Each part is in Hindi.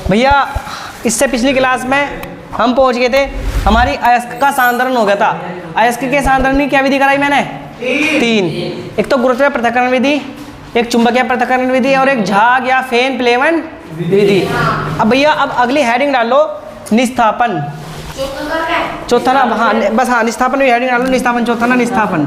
भैया इससे पिछली क्लास में हम पहुंच गए थे, हमारी अयस्क का सांद्रण हो गया था। अयस्क के सांद्रण की क्या विधि कराई मैंने? 3। एक तो गुरुत्वीय पृथक्करण विधि, एक चुंबकीय पृथक्करण विधि और एक झाग या फेन प्लेवन विधि। अब भैया अब अगली हेडिंग डालो निस्थापन। चौथा ना, हाँ बस, हाँ निस्थापन भी हेडिंग डालो, निस्थापन चौथा ना, निस्थापन।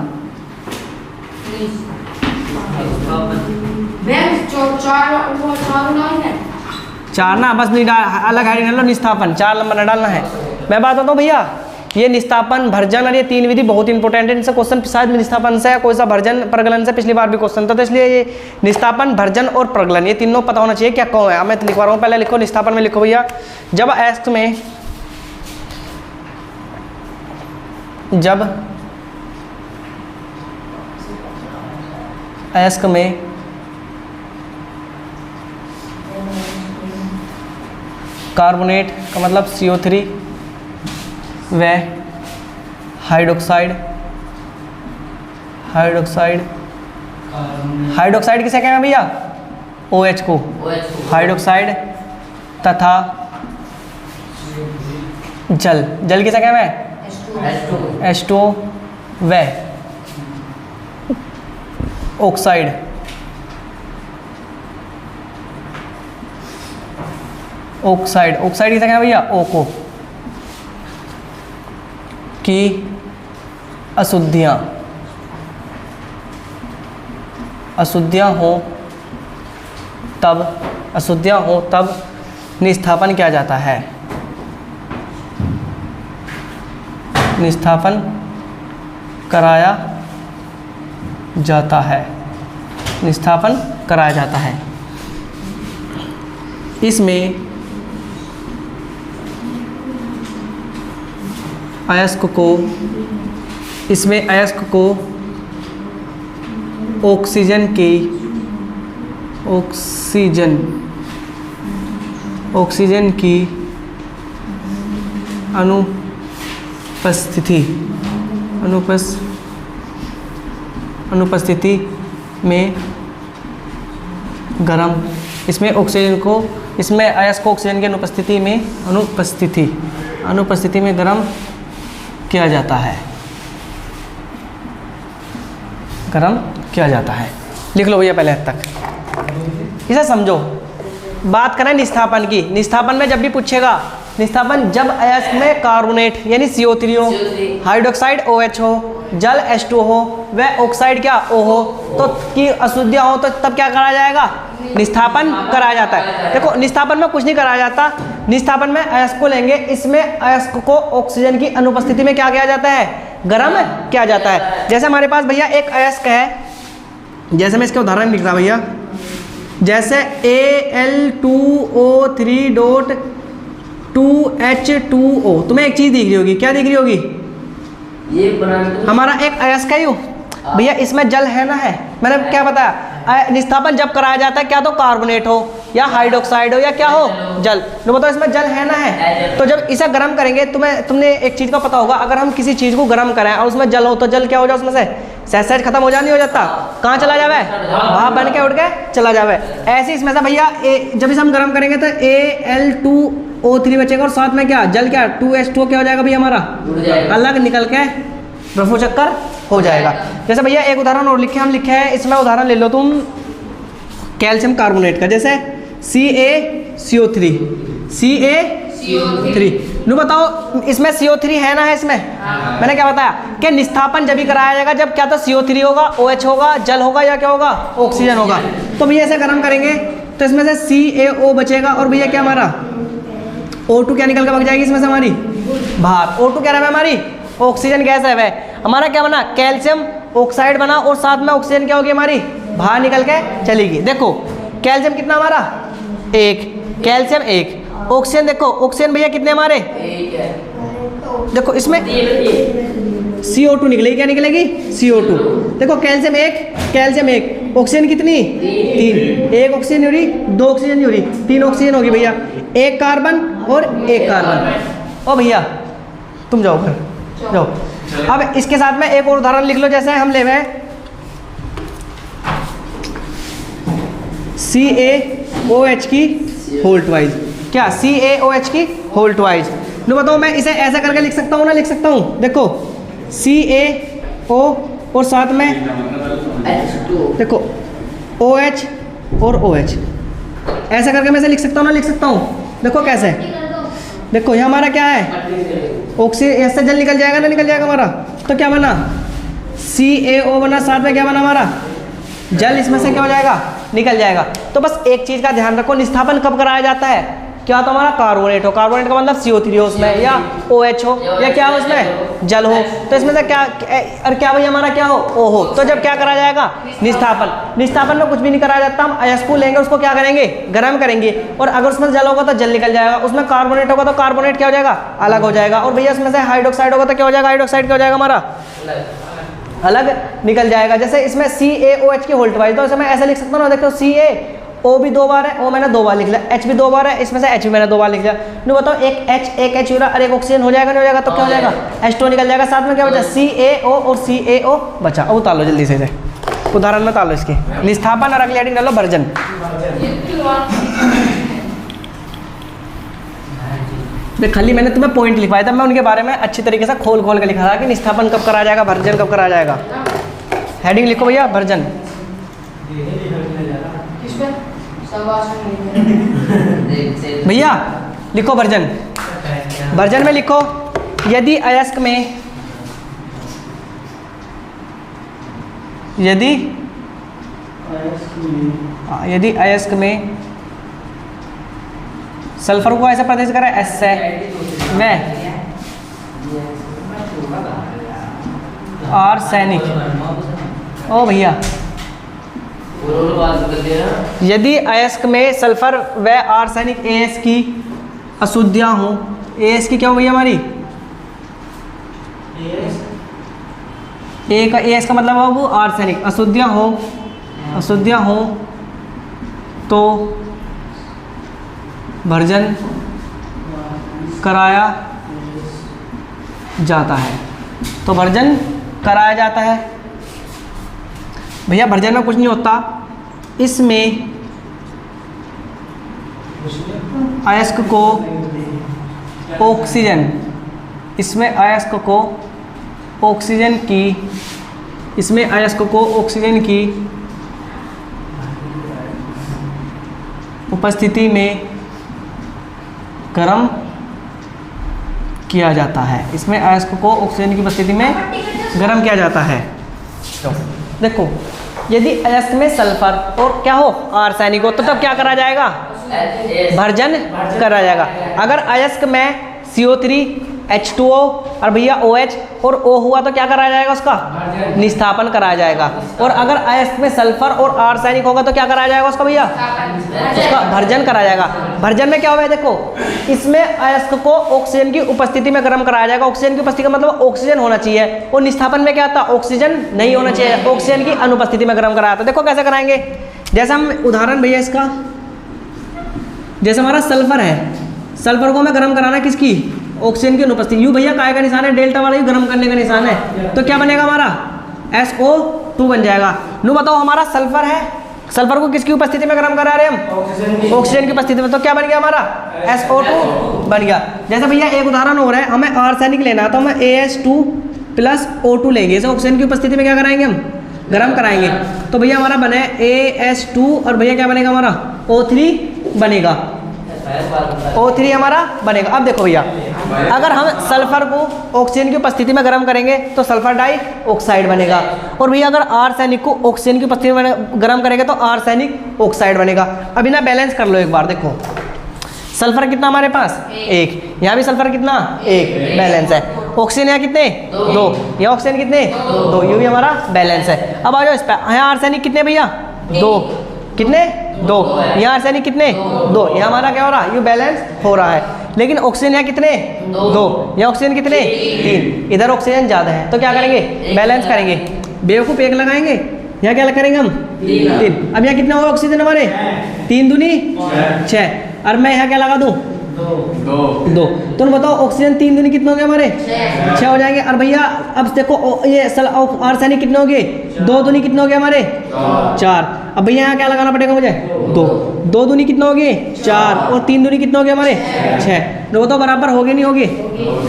चार ना, बस नहीं डाल, अलग हेडिंग डालो, निस्थापन 4 नंबर न डालना है। मैं बात बताऊँ भैया, ये निस्थापन, भर्जन और ये 3 विधि बहुत इंपॉर्टेंट है। इनसे क्वेश्चन शायद निस्थापन से या कोई सा भर्जन प्रगलन से पिछली बार भी क्वेश्चन था, तो इसलिए ये निस्थापन, भर्जन और प्रगलन ये तीनों पता होना चाहिए क्या कौन है। मैं लिखवा रहा हूँ, पहले लिखो निस्थापन में लिखो भैया, जब अयस्क में कार्बोनेट का मतलब CO3 व हाइड्रोक्साइड किसे कहेंगे भैया? OH को, हाइड्रोक्साइड तथा जल किसे कहेंगे? H2O व ऑक्साइड किसे कहेंगे भैया? O को, की अशुद्धियाँ हो तब निस्थापन किया जाता है। निस्थापन कराया जाता है। इसमें अयस्क को ऑक्सीजन की अनुपस्थिति में गर्म, इसमें अयस्क को ऑक्सीजन की अनुपस्थिति में गर्म किया जाता है। लिख लो भैया पहले तक, इसे समझो। बात करें निस्थापन की। निस्थापन में जब भी पूछेगा, निस्थापन जब अयस्क में कार्बोनेट यानी CO3 हो, हाइड्रोक्साइड OH हो, जल H2O हो व ऑक्साइड क्या O हो, तो की अशुद्धियाँ हो तो तब क्या करा जाएगा? निस्थापन कराया जाता है। देखो निस्थापन में कुछ नहीं कराया जाता, निस्थापन में अयस्क को लेंगे, इसमें अयस्क को ऑक्सीजन की अनुपस्थिति में क्या किया जाता है? गर्म किया जाता है। जैसे हमारे पास भैया एक अयस्क है, जैसे मैं इसके उदाहरण लिख रहा भैया, जैसे Al2O3.2H2O। तुम्हें एक चीज दिख रही होगी, क्या दिख रही होगी? ये हमारा एक अयस्क है यूं भैया, इसमें जल है ना, है। मैंने क्या बताया? निस्थापन जब कराया जाता है क्या तो कार्बोनेट हो या हाइड्रोक्साइड हो या क्या हो, जल। तो बताओ इसमें जल है ना, है। तो जब इसे गर्म करेंगे, तुमने एक चीज का पता होगा, अगर हम किसी चीज को गर्म करें और उसमें जल हो तो जल क्या हो जाए? उसमें से सहज खत्म हो जाए, नहीं हो जाता? कहाँ चला जावे? भाप बन के उड़ के चला जावे। ऐसे इसमें से भैया जब इसे हम गर्म करेंगे तो Al2O3 बचेगा और साथ में क्या? जल क्या? 2H2O क्या हो जाएगा भैया? हमारा अलग निकल के रफू चक्कर हो जाएगा। जैसे भैया एक उदाहरण और हम लिखे हैं, इसमें उदाहरण ले लो तुम कैल्शियम कार्बोनेट का, जैसे CaCO3। नु बताओ इसमें CO3 है ना, है इसमें? मैंने क्या बताया कि निस्थापन जब भी कराया जाएगा जब क्या तो CO3 होगा, OH होगा, जल होगा या क्या होगा? ऑक्सीजन होगा। तो भैया ऐसे गर्म करेंगे तो इसमें से CaO बचेगा और भैया क्या हमारा O2 क्या निकल के भाग जाएगी इसमें से? हमारी भाप। O2 क्या है हमारी? ऑक्सीजन गैस है वह। हमारा क्या बना? कैल्शियम ऑक्साइड बना और साथ में ऑक्सीजन क्या होगी हमारी? बाहर निकल के चलेगी। देखो कैल्शियम कितना हमारा? 1, कैल्शियम 1, ऑक्सीजन देखो, ऑक्सीजन भैया कितने हमारे? 1 है। देखो इसमें CO2 निकलेगी, क्या निकलेगी? CO2। देखो कैल्शियम 1, ऑक्सीजन कितनी? 3। 1 ऑक्सीजन हो रही, 2 ऑक्सीजन हो रही, 3 ऑक्सीजन होगी भैया। 1 कार्बन और 1 कार्बन। ओ भैया तुम जाओ घर जाओ। अब इसके साथ में एक और उदाहरण लिख लो, जैसे हम ले रहे हैं CaOH की होल ट्वाइस। क्या CaOH की होल ट्वाइस। नो बताओ मैं इसे ऐसा करके लिख सकता हूँ ना, लिख सकता हूँ, देखो CaO और साथ में देखो OH और OH, ऐसा करके मैं इसे लिख सकता हूँ ना, लिख सकता हूँ। देखो कैसे, देखो ये हमारा क्या है ऑक्सीजन, इससे जल निकल जाएगा ना, निकल जाएगा हमारा। तो क्या बना CaO बना, साथ में क्या बना हमारा जल, इसमें से क्या हो जाएगा निकल जाएगा। तो बस एक चीज़ का ध्यान रखो, निस्थापन कब कराया जाता है, क्या तो हमारा कार्बोनेट हो, कार्बोनेट का मतलब CO3 हो उसमें, या OH हो, या क्या हो उसमें जल हो। तो इसमें से क्या और क्या भाई हमारा क्या हो O हो। तो जब क्या करा जाएगा निस्थापन, निस्थापन में कुछ भी नहीं कराया जाता, हम अयस्क लेंगे उसको क्या करेंगे गर्म करेंगे, और अगर उसमें जल होगा तो जल निकल जाएगा, उसमें कार्बोनेट होगा तो कार्बोनेट क्या हो जाएगा अलग हो जाएगा, और भैया इसमें से हाइड्रोक्साइड होगा तो क्या हो जाएगा हाइड्रोक्साइड क्या हो जाएगा हमारा अलग निकल जाएगा। जैसे इसमें CaOH की होल ट्वाइस, तो इसे मैं ऐसे लिख सकता हूँ ना, देखो CaO भी 2 बार है, O मैंने 2 बार लिख लिया, H भी 2 बार है, इसमें से H भी मैंने 2 बार लिख लिया। नहीं बताओ एक H और एक ऑक्सीजन हो जाएगा, नहीं हो जाएगा, तो क्या हो जाएगा H2 निकल जाएगा, साथ में क्या बचा CaO और CaO बचा। अब उतार लो जल्दी से इसे, उदाहरण में उतार लो इसके, निस्थापन और अगली हेडिंग डालो वर्जन। देख खाली मैंने तुम्हें पॉइंट लिखवाया था, मैं उनके बारे में अच्छी तरीके से खोल के लिखा था कि निस्थापन कब करा जाएगा, वर्जन कब करा जाएगा। हेडिंग लिखो भैया वर्जन। भैया लिखो वर्जन, वर्जन में लिखो यदि अयस्क में, यदि अयस्क में सल्फर को ऐसा प्रदर्शित करें S से में आर्सेनिक, ओ भैया यदि अयस्क में सल्फर व आर्सेनिक AS की अशुद्धियां हों, AS की क्या हो भैया हमारी AS का मतलब हो वो आर्सेनिक, अशुद्धियां हों तो वर्जन कराया जाता है। तो वर्जन कराया जाता है भैया, वर्जन में कुछ नहीं होता, इसमें अयस्क को ऑक्सीजन, इसमें अयस्क को ऑक्सीजन की, इसमें अयस्क को ऑक्सीजन की उपस्थिति में गर्म किया जाता है, इसमें अयस्क को ऑक्सीजन की उपस्थिति में गर्म किया जाता है। तो देखो यदि अयस्क में सल्फर और क्या हो आर्सेनिक हो तो तब क्या करा जाएगा वर्जन करा जाएगा। अगर अयस्क में CO3 H2O और भैया OH और O हुआ तो क्या कराया जाएगा उसका निस्थापन कराया जाएगा। और अगर अयस्क में सल्फर और आर्सेनिक होगा तो क्या कराया जाएगा उसका भैया उसका भर्जन कराया जाएगा। भर्जन में क्या हुआ है देखो, इसमें अयस्क को ऑक्सीजन की उपस्थिति में गर्म कराया जाएगा। ऑक्सीजन की उपस्थिति का मतलब ऑक्सीजन होना चाहिए, और निस्थापन में क्या आता ऑक्सीजन नहीं होना चाहिए, ऑक्सीजन की अनुपस्थिति में गर्म कराया था। देखो कैसे कराएंगे, जैसे हम उदाहरण भैया इसका, जैसे हमारा सल्फर है, सल्फर को हमें गर्म कराना किसकी ऑक्सीजन की अनुपस्थिति, यू भैया काय का निशान है डेल्टा वाला, यू गर्म करने का निशान है, तो क्या बनेगा हमारा SO2 बन जाएगा। नो बताओ हमारा सल्फर है, सल्फर को किसकी उपस्थिति में गर्म करा रहे हैं हम ऑक्सीजन की उपस्थिति में, तो क्या बन गया हमारा SO2 बन गया। जैसे भैया एक उदाहरण हो रहा है, हमें आर्सेनिक लेना है तो हमें AS2 प्लस O2 लेंगे, इसे ऑक्सीजन की उपस्थिति में क्या कराएंगे हम गर्म कराएंगे, तो भैया हमारा बने AS2 और भैया क्या बनेगा हमारा O3 बनेगा, O3 हमारा बनेगा। अब देखो भैया अगर हम सल्फर को ऑक्सीजन की उपस्थिति में गर्म करेंगे तो सल्फर डाइऑक्साइड बनेगा, और भैया अगर आर्सेनिक को ऑक्सीजन की उपस्थिति में गर्म करेंगे तो आर्सेनिक ऑक्साइड बनेगा। अभी ना बैलेंस कर लो एक बार, देखो सल्फर कितना हमारे पास 1, यहाँ भी सल्फर कितना 1 बैलेंस है, ऑक्सीजन यहाँ कितने 2, यहाँ ऑक्सीजन कितने 2, ये भी हमारा बैलेंस है। अब आ जाओ इस पर, यहाँ आर्सेनिक कितने भैया 2, कितने 2, यहाँ आर्सेनिक कितने 2, यहाँ हमारा क्या हो रहा है ये बैलेंस हो रहा है, लेकिन ऑक्सीजन यहाँ कितने 2, यहाँ ऑक्सीजन कितने 3, इधर ऑक्सीजन ज़्यादा है तो क्या करेंगे बैलेंस करेंगे, बेवकूफ़ 1 लगाएंगे, यहाँ क्या करेंगे हम 3। अब यहाँ कितना होगा ऑक्सीजन हमारे 3 दूनी 6, और मैं यहाँ क्या लगा दूँ 2। तुम बताओ ऑक्सीजन 3 दूनी कितने हो गए हमारे? 6 हो जाएंगे। और भैया अब देखो ये आर्सेनिक कितने हो गए? 2 दूनी कितने हो गए हमारे? 4। अब भैया यहाँ क्या लगाना पड़ेगा मुझे? 2 दूनी कितने हो गए? 4 और 3 दूनी कितने हो गए हमारे? 6। तो बताओ बराबर हो गए नहीं होगे?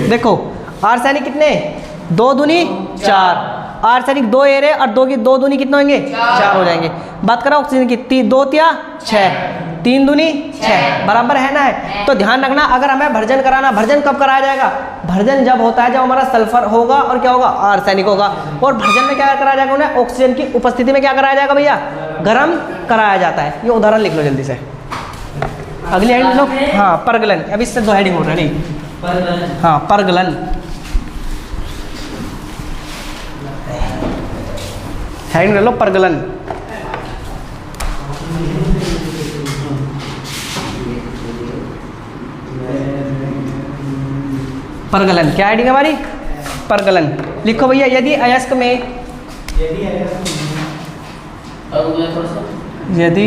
देखो आर्सेनिक कितने? 2 दूनी 4, आर्सेनिक 2 एरे और 2 दूनी कितने होंगे? 4 हो जाएंगे। बात करो ऑक्सीजन की 2 तिया 6, 3 दूनी 6 बराबर है ना? है। तो ध्यान रखना अगर हमें भर्जन कराना, भर्जन कब कराया जाएगा? भर्जन जब होता है जब हमारा सल्फर होगा और क्या होगा? आर्सेनिक होगा। और भर्जन में क्या कराया जाएगा? उन्हें ऑक्सीजन की उपस्थिति में क्या कराया जाएगा भैया? गर्म कराया जाता है। ये उदाहरण लिख लो जल्दी से। अगली हेडिंग लो। हाँ परगलन। अब इससे 2 हेडिंग हो रहा है नहीं। हाँ परगलन। हेडिंग ले लो परगलन। परगलन क्या हेडिंग हमारी? परगलन। लिखो भैया यदि अयस्क में यदि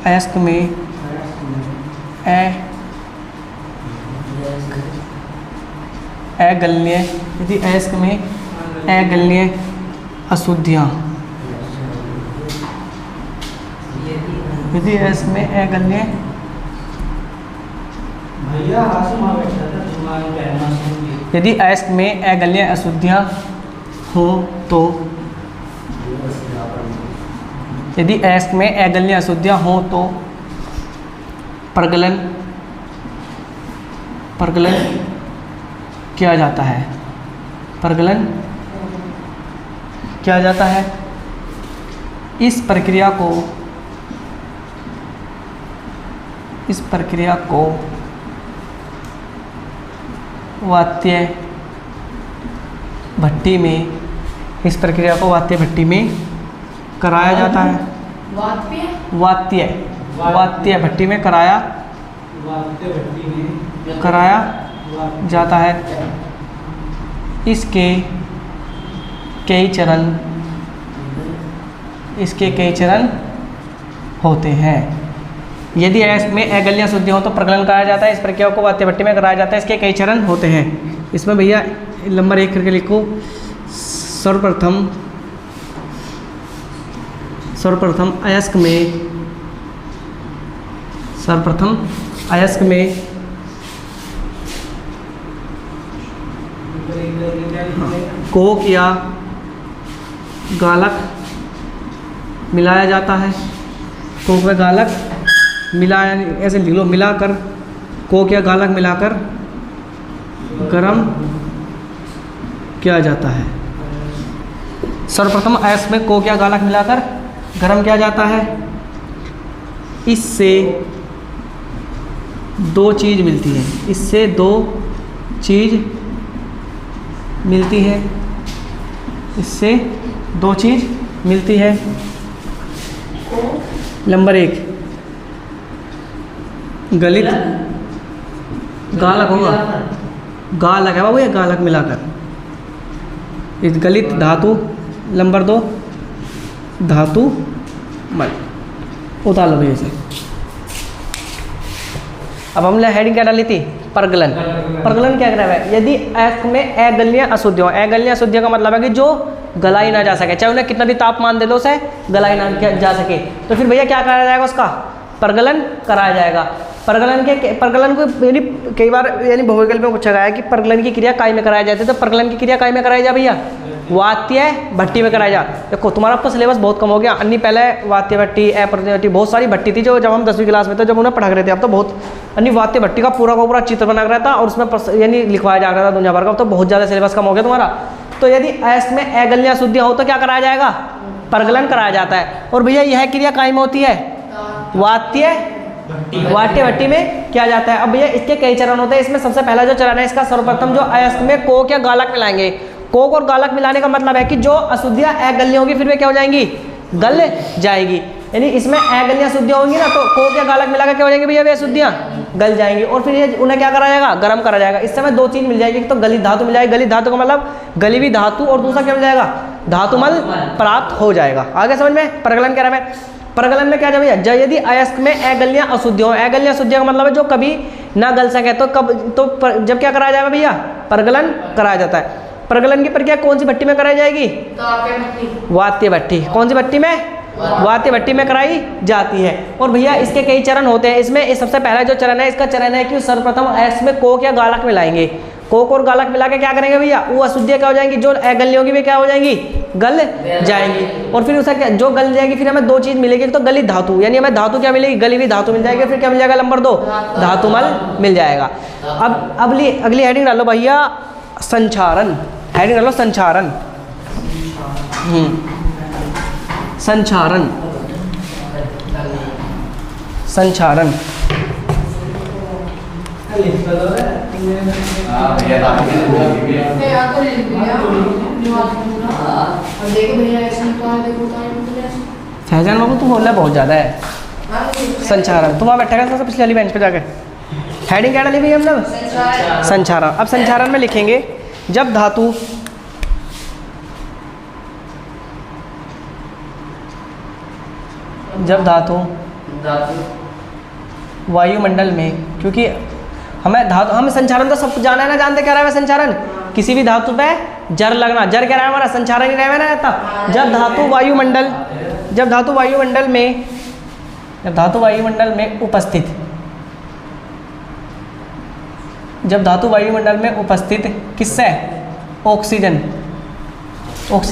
अयस्क में अगलनीय यदि अयस्क में अगलनीय अशुद्धियाँ यदि अयस्क में अगलनीय यदि अयस्क में अगलनीय अशुद्धियाँ हो तो यदि अयस्क में अगलनीय अशुद्धियाँ हो तो परगलन किया जाता है। परगलन किया जाता है। इस प्रक्रिया को वात्य भट्टी में कराया जाता है। वात्य भट्टी में कराया जाता है। इसके कई चरण होते हैं। यदि अयस्क में अगलनीय अशुद्धियाँ हो तो प्रगलन कराया जाता है। इस प्रक्रिया को वात्य भट्टी में कराया जाता है। इसके कई चरण होते हैं। इसमें भैया नंबर 1 करके लिखो। सर्वप्रथम अयस्क में कोक या गालक मिलाया जाता है। कोक में गालक मिलाया, ऐसे लिख लो, मिलाकर कोक या गालक मिलाकर गरम किया जाता है। सर्वप्रथम अयस्क में कोक या गालक मिलाकर गरम किया जाता है। इससे 2 चीज़ मिलती है। इससे 2 चीज़ मिलती है। इससे 2 चीज़ मिलती है। नंबर 1 गलित गालक होगा। गालक है बाबू, ये गालक मिलाकर इस गलित धातु। नंबर 2 धातु मल। उतार लो भैया से। अब हमने हेडिंग क्या डाली थी? परगलन। परगलन क्या कर रहा है? यदि अयस्क में अगलनीय अशुद्धियाँ, अगलनीय अशुद्धियाँ का मतलब है कि जो गलाई ना जा सके, चाहे उन्हें कितना भी तापमान दे दो उसे गलाई ना जा सके, तो फिर भैया क्या कराया जाएगा? उसका परगलन कराया जाएगा। परगलन को यानी कई बार यानी भूगोल में पूछा गया है कि परगलन की क्रिया काय में कराई जाती है। तो परगलन की क्रिया काय में कराई जा भैया? वात्य भट्टी में कराया जा। देखो तुम्हारा आपका सिलेबस बहुत कम हो गया। अन्य पहले वात्य भट्टी, अप्रत्य भट्टी, बहुत सारी भट्टी थी जो जब हम 10वीं क्लास में थे, जब उन्हें पढ़ा रहे थे। अब तो बहुत अन्य वात्य भट्टी का पूरा चित्र बना रहा था और उसमें यानी लिखवाया जा रहा था दुनिया भर का। तो बहुत ज़्यादा सिलेबस कम हो गया तुम्हारा। तो यदि अयस्क में अगलनीय अशुद्धियाँ हो तो क्या कराया जाएगा? परगलन कराया जाता है। और भैया यह क्रिया काय में होती है? वात्य भट्टी में किया जाता है। अब भैया इसके कई चरण होते हैं। इसमें सबसे पहला जो चरण है इसका, सर्वप्रथम जो अयस्क में कोक या गालक मिलाएंगे। कोक और गालक मिलाने का मतलब है कि जो अशुद्धियाँ अगलनीय होगी फिर वे क्या हो जाएंगी? गल जाएगी। यानी इसमें अगलनीय अशुद्धियाँ होंगी ना, तो कोक या गालक मिलाकर क्या हो जाएंगे भैया? वे अशुद्धियाँ गल जाएंगी। और फिर ये उन्हें क्या करा जाएगा? गर्म करा जाएगा। इस समय 2 चीज़ मिल जाएगी। तो गलित धातु मिल जाएगी। गलित धातु का मतलब गली हुई धातु, और दूसरा क्या मिल जाएगा? धातुमल प्राप्त हो जाएगा। आगे समझ में? परगलन कह रहा है। प्रगलन में क्या है भैया, यदि अयस्क में अगलियां अशुद्ध हो, अगलियां अशुद्ध का मतलब है जो कभी ना गल सके, तो जब क्या कराया जाएगा भैया, प्रगलन कराया जाता है। प्रगलन की प्रक्रिया कौन सी भट्टी में कराई जाएगी, वात्य भट्टी। कौन सी भट्टी में, वात्य भट्टी में कराई जाती है। और भैया इसके कई चरण होते हैं। इसमें सबसे पहला जो चरण है, इसका चरण है कि सर्वप्रथम अयस्क में कोक या गालक मिलाएंगे। कोक और गालक मिला के क्या करेंगे भैया, वो अशुद्धियाँ क्या हो जाएंगी, जो अगली होगी वे क्या हो जाएंगी, गल जाएंगी। और फिर उसका क्या, जो गल जाएगी फिर हमें दो चीज़ मिलेगी, एक तो गली धातु, यानी हमें धातु क्या मिलेगी, गली हुई धातु मिल जाएगी। फिर क्या मिल जाएगा, नंबर 2 धातुमल मिल जाएगा। अब अगली हेडिंग डालो भैया, संचारण। हेडिंग डालो संचारण। संचारण, संचारण। फैजान बाबू तुम बोल रहा बहुत ज़्यादा है। संचारण, तुम वहाँ बैठेगा सबसे पिछले वाली बेंच पे जाके। हेडिंग क्या डाली भैया हमने, संचारण। अब संचारण में लिखेंगे, जब धातु वायुमंडल में, क्योंकि हमें संचारण तो सब जाना है ना, जानते क्या रहा है संचारण, किसी भी धातु पे जर लगना, जर क्या रहा है हमारा, संचारण ही रहा है ना रहता। जब धातु वायुमंडल में उपस्थित किससे, ऑक्सीजन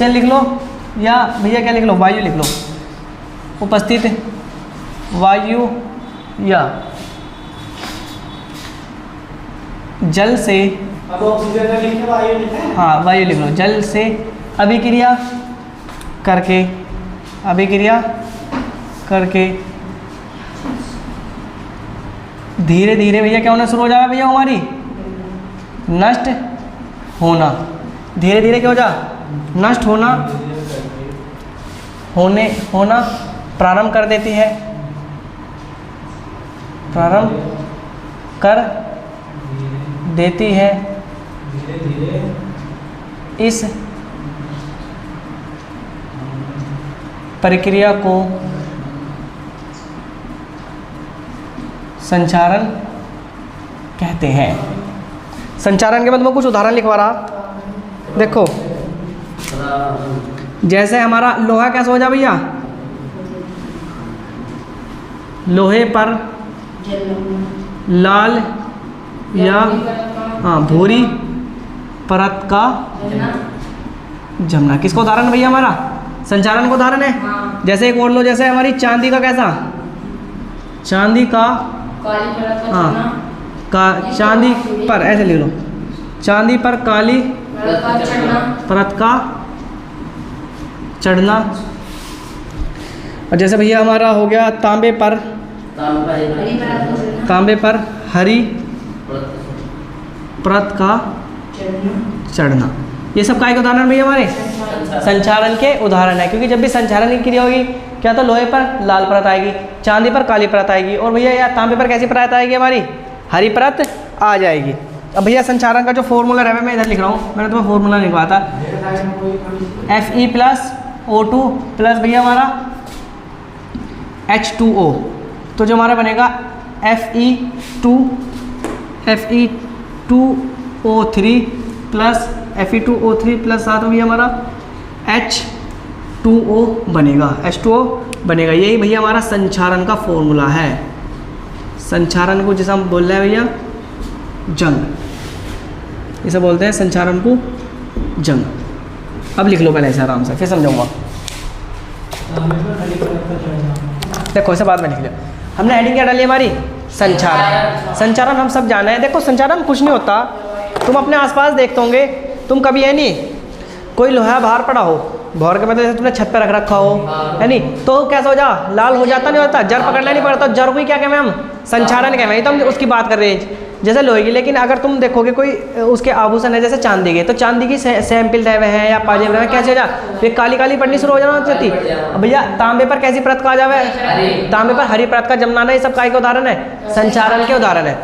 लिख लो, या भैया क्या लिख लो, वायु लिख लो। उपस्थित वायु या जल से, अब ऑक्सीजन का लिखने वायु लिखा है, हाँ वायु लिख लो, जल से अभिक्रिया करके धीरे धीरे भैया क्या होना शुरू हो जाएगा भैया, हमारी नष्ट होना। धीरे धीरे क्या हो जा, नष्ट होना प्रारंभ कर देती है, प्रारंभ कर देती है। इस प्रक्रिया को संचारण कहते हैं। संचारण के बाद मैं कुछ उदाहरण लिखवा रहा, देखो जैसे हमारा लोहा कैसे हो जा भैया, लोहे पर लाल या भूरी परत का जमना, किसका उदाहरण है भैया, हमारा संचारण का उदाहरण है। जैसे एक और लो, जैसे हमारी चांदी का कैसा, चांदी का चांदी पर, ऐसे लिख लो, चांदी पर काली परत का चढ़ना। और जैसे भैया हमारा हो गया तांबे पर हरी परत का चढ़ना। ये सब काय के उदाहरण भैया हमारे संचारण के उदाहरण है। क्योंकि जब भी संचारण की क्रिया होगी, क्या तो लोहे पर लाल परत आएगी, चांदी पर काली परत आएगी, और भैया या तांबे पर कैसी परत आएगी, हमारी हरी परत आ जाएगी। अब भैया संचारण का जो फॉर्मूला है मैं इधर लिख रहा हूँ, मैंने तुम्हें फॉर्मूला लिखवा था, Fe+O2 प्लस भैया हमारा H2O, तो जो हमारा बनेगा Fe2O3 प्लस Fe2O3 प्लस साथ में हमारा H2O बनेगा। यही भैया हमारा संचारण का फॉर्मूला है। संचारण को जैसा हम बोल रहे हैं भैया जंग, इसे बोलते हैं संचारण को जंग। अब लिख लो पहले ऐसे आराम से, फिर समझाऊंगा। देखो इसे बाद में लिख लिया। हमने हेडिंग क्या डाली हमारी, संचारण। संचारण हम सब जाना है। देखो संचारण कुछ नहीं होता, तुम अपने आसपास देखते होंगे, तुम कभी है नहीं कोई लोहा बाहर पड़ा हो, भौर के मतलब जैसे तुमने छत पे रख रखा हो, है नहीं, तो कैसा हो जा, लाल हो जाता नहीं होता, जर पकड़ना नहीं पड़ता, जर को ही क्या कहते हैं हम, संचारण कहते हैं। तो हम उसकी बात कर रहे हैं जैसे लोहे की। लेकिन अगर तुम देखोगे कोई उसके आभूषण है जैसे चांदी के, तो चांदी की सैंपल रहे हैं या पाजेब रहे हैं, कैसे हो जा, वे काली काली पड़नी शुरू हो जाना चाहती। भैया तांबे पर कैसी परत का आ जावे, तांबे पर हरी परत का जमना, ये सब काय के उदाहरण है, संचारण के उदाहरण है।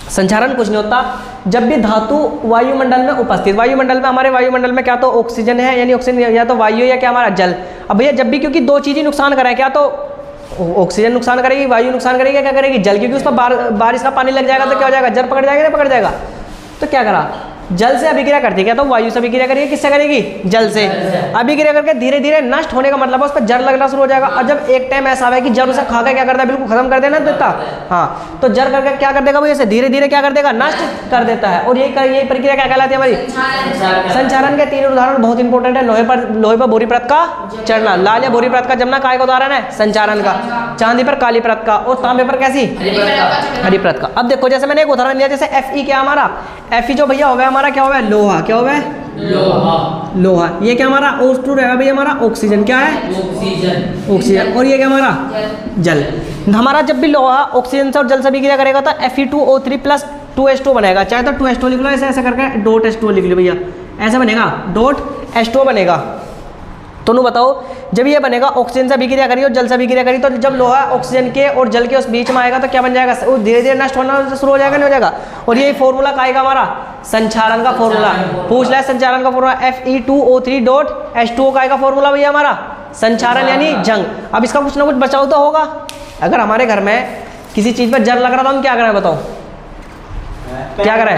संचारण कुछ नहीं होता, जब भी धातु वायुमंडल में उपस्थित, वायुमंडल में हमारे वायुमंडल में क्या तो ऑक्सीजन है, यानी ऑक्सीजन या तो वायु या क्या हमारा जल। अब भैया जब भी, क्योंकि दो चीज़ें नुकसान करें, क्या तो ऑक्सीजन नुकसान करेगी, वायु नुकसान करेगी, क्या करेगी? जल, क्योंकि उस पर बारिश का पानी लग जाएगा तो क्या हो जाएगा? जल पकड़ जाएगा, नहीं पकड़ जाएगा? तो क्या करा, जल से अभिक्रिया करती है, क्या तो वायु से अभिक्रिया करेगी, किससे करेगी? जल से अभिक्रिया करके धीरे धीरे नष्ट होने का मतलब है उस पर जल लगना शुरू हो जाएगा। और जब एक टाइम ऐसा है कि जल उसे खा के क्या करता है, बिल्कुल खत्म कर देना देता, हाँ, तो जल करके क्या कर देगा वो, ऐसे धीरे धीरे क्या कर देगा? नष्ट कर देता है। और यही प्रक्रिया क्या कहलाती है हमारी? संचारण के 3 उदाहरण बहुत इंपॉर्टेंट है। लोहे पर भूरी परत का चढ़ना, लाल या भूरी परत का जमना काय का उदाहरण है? संचारण का। चांदी पर काली परत का, और तांबे पर कैसी? हरी परत का। अब देखो, जैसे मैंने एक उदाहरण लिया, जैसे Fe क्या हमारा? Fe जो भैया होगा हमारा क्या होगा? लोहा। क्या होगा? लोहा। ये क्या हमारा? O2 रहेगा भैया हमारा ऑक्सीजन। क्या है? ऑक्सीजन। और ये क्या हमारा? जल। हमारा जब भी लोहा ऑक्सीजन से और जल से अभिक्रिया करेगा तो Fe2O3 प्लस 2H2 बनेगा। चाहे तो 2H2 लिख लो, ऐसे ऐसे करके डॉट H2 लिख लो भैया, ऐसा बनेगा, डॉट H2 बनेगा। तो बताओ, जब ये बनेगा ऑक्सीजन से अभिक्रिया करी और जल से अभिक्रिया करी, तो जब लोहा ऑक्सीजन के और जल के उस बीच में आएगा तो क्या बन जाएगा? वो धीरे धीरे नष्ट होना शुरू हो जाएगा, नहीं हो जाएगा? और यही फॉर्मूला का आएगा हमारा संचारण का फॉर्मूला। पूछ लिया संचारण का फॉर्मूला, Fe2O3 डॉट H2O का आएगा फॉर्मूला भैया हमारा, संचारण यानी जंग। अब इसका कुछ ना कुछ बचाव तो होगा। अगर हमारे घर में किसी चीज पर जल लग रहा था, हम क्या करें बताओ? क्या करें?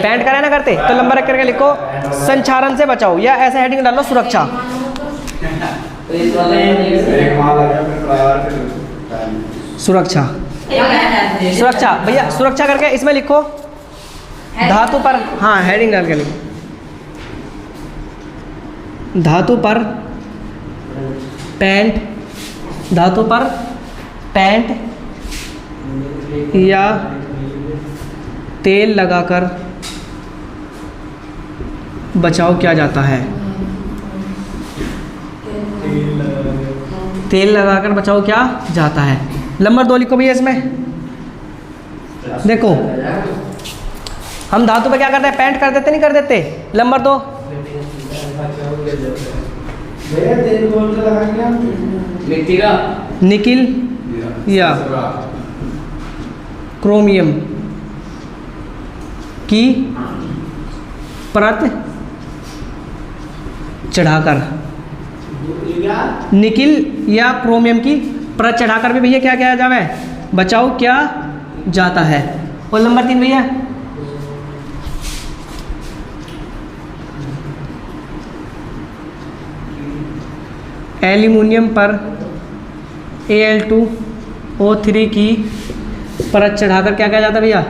पेंट करें ना करते? तो नंबर रख करके लिखो संचारण से बचाओ, या ऐसे हेडिंग डालो सुरक्षा। सुरक्षा, सुरक्षा भैया, सुरक्षा करके इसमें लिखो धातु पर, हाँ हेडिंग डाल के लिखो, धातु पर पेंट, धातु पर पेंट या तेल लगाकर बचाव किया जाता है। तेल लगाकर बचाव किया जाता है। नंबर 2 लिखो भैया इसमें। देखो, हम धातु पे क्या करते हैं? पेंट कर देते, नहीं कर देते? नंबर 2 निकिल या क्रोमियम की परत चढ़ाकर, निकिल या क्रोमियम की परत चढ़ाकर भी भैया क्या किया जाए? बचाव किया जाता है। और नंबर 3 भैया, एल्यूमिनियम पर Al2O3 की परत चढ़ाकर क्या किया जाता है भैया?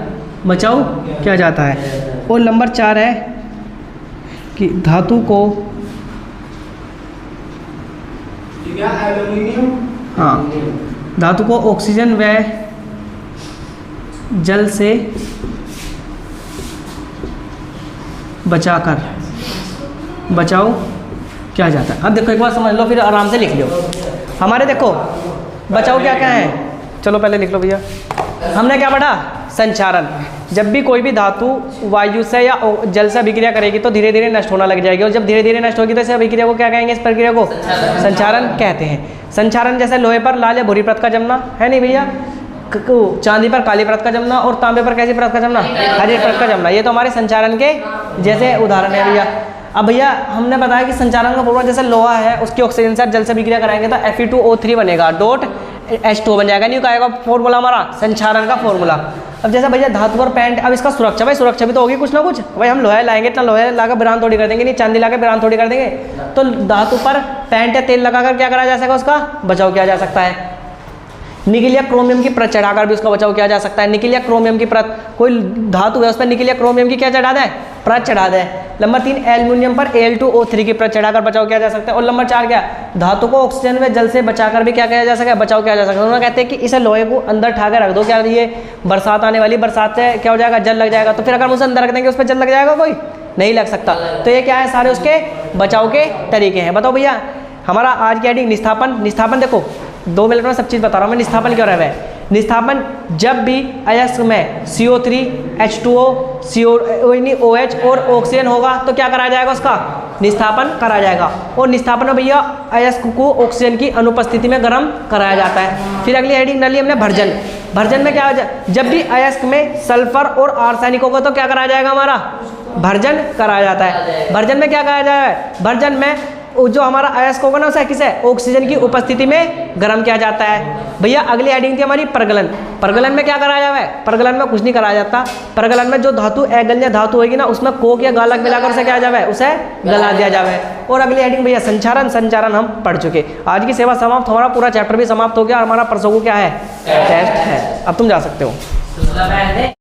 बचाव किया जाता है। और नंबर 4 है कि धातु को, हाँ, धातु को ऑक्सीजन व जल से बचाकर बचाव किया जाता है। अब देखो एक बार समझ लो, फिर आराम से लिख लो। हमारे देखो बचाव क्या क्या है, चलो पहले लिख लो भैया। हमने क्या पढ़ा? संचारण। जब भी कोई भी धातु वायु से या जल से अभिक्रिया करेगी तो धीरे धीरे नष्ट होना लग जाएगी, और जब धीरे धीरे नष्ट होगी तो इस अभिक्रिया को क्या कहेंगे? इस प्रक्रिया को संचारण कहते हैं। संचारण जैसे लोहे पर लाल या भूरी परत का जमना है, नहीं भैया? चांदी पर काली परत का जमना, और तांबे पर कैसी परत का जमना? हरी परत का जमना। ये तो हमारे संचारण के जैसे उदाहरण है भैया। अब भैया हमने बताया कि संचारण का फॉर्मूला, जैसे लोहा है उसकी ऑक्सीजन से जल से अभिक्रिया कराएंगे तो Fe2O3 बनेगा, डॉट H2O बन जाएगा, नहीं कहेगा फॉर्मूला हमारा संचारण का फॉर्मूला। अब जैसे भैया धातु पर पेंट, अब इसका सुरक्षा, भाई सुरक्षा भी तो होगी कुछ ना कुछ। भाई हम लोहा लाएंगे, इतना लोहा लाकर बिरान थोड़ी कर देंगे, नहीं चांदी लाकर बिरान थोड़ी कर देंगे। तो धातु पर पेंट या तेल लगाकर क्या करा जा सकता है? उसका बचाव किया जा सकता है। निकिल या क्रोमियम की परत चढ़ाकर भी उसका बचाव किया जा सकता है। निकिल या क्रोमियम की परत, कोई धातु है उस पर निकिल या क्रोमियम की क्या चढ़ा दे? परत चढ़ा दे। नंबर 3 एल्यूमिनियम पर Al2O3 की परत चढ़ाकर बचाव किया जा सकता है। और नंबर 4 क्या? धातु को ऑक्सीजन व जल से बचाकर भी क्या किया जा सकता है? बचाव किया जा सकता है। उन्होंने कहते हैं कि इसे लोहे को अंदर ठाकर रख दो, क्या ये बरसात आने वाली, बरसात से क्या हो जाएगा? जल लग जाएगा। तो फिर अगर हम उसे अंदर रख देंगे उस पर जल लग जाएगा? कोई नहीं लग सकता। तो ये क्या है? सारे उसके बचाव के तरीके हैं। बताओ भैया, हमारा आज की हेडिंग निस्थापन। निस्थापन देखो 2 मिनट में सब चीज़ बता रहा हूँ मैं। निस्थापन क्यों रहा है? निस्थापन जब भी अयस्क में CO3, H2O, OH और ऑक्सीजन होगा तो क्या कराया जाएगा? उसका निस्थापन कराया जाएगा। और निस्थापन में भैया अयस्क को ऑक्सीजन की अनुपस्थिति में गर्म कराया जाता है। फिर अगली हेडिंग डाली हमने भर्जन। भर्जन में क्या हो जाए? जब भी अयस्क में सल्फर और आर्सेनिक होगा तो क्या कराया जाएगा? हमारा भर्जन कराया जाता है। भर्जन में क्या कराया जाएगा? भर्जन में वो जो हमारा अयस्क होगा ना उसे किसे ऑक्सीजन की उपस्थिति में गर्म किया जाता है। भैया अगली हेडिंग थी हमारी परगलन। परगलन में क्या कराया जाता है? परगलन में कुछ नहीं कराया जाता। परगलन में जो धातु अगल्य धातु होगी ना उसमें कोक या गालक मिलाकर उसे क्या जावे, उसे गला दिया जावे। और अगली हेडिंग भैया संचारण। संचारण हम पढ़ चुके। आज की सेवा समाप्त, हमारा पूरा चैप्टर भी समाप्त हो गया और हमारा परसों को क्या है, टेस्ट है। अब तुम जा सकते हो।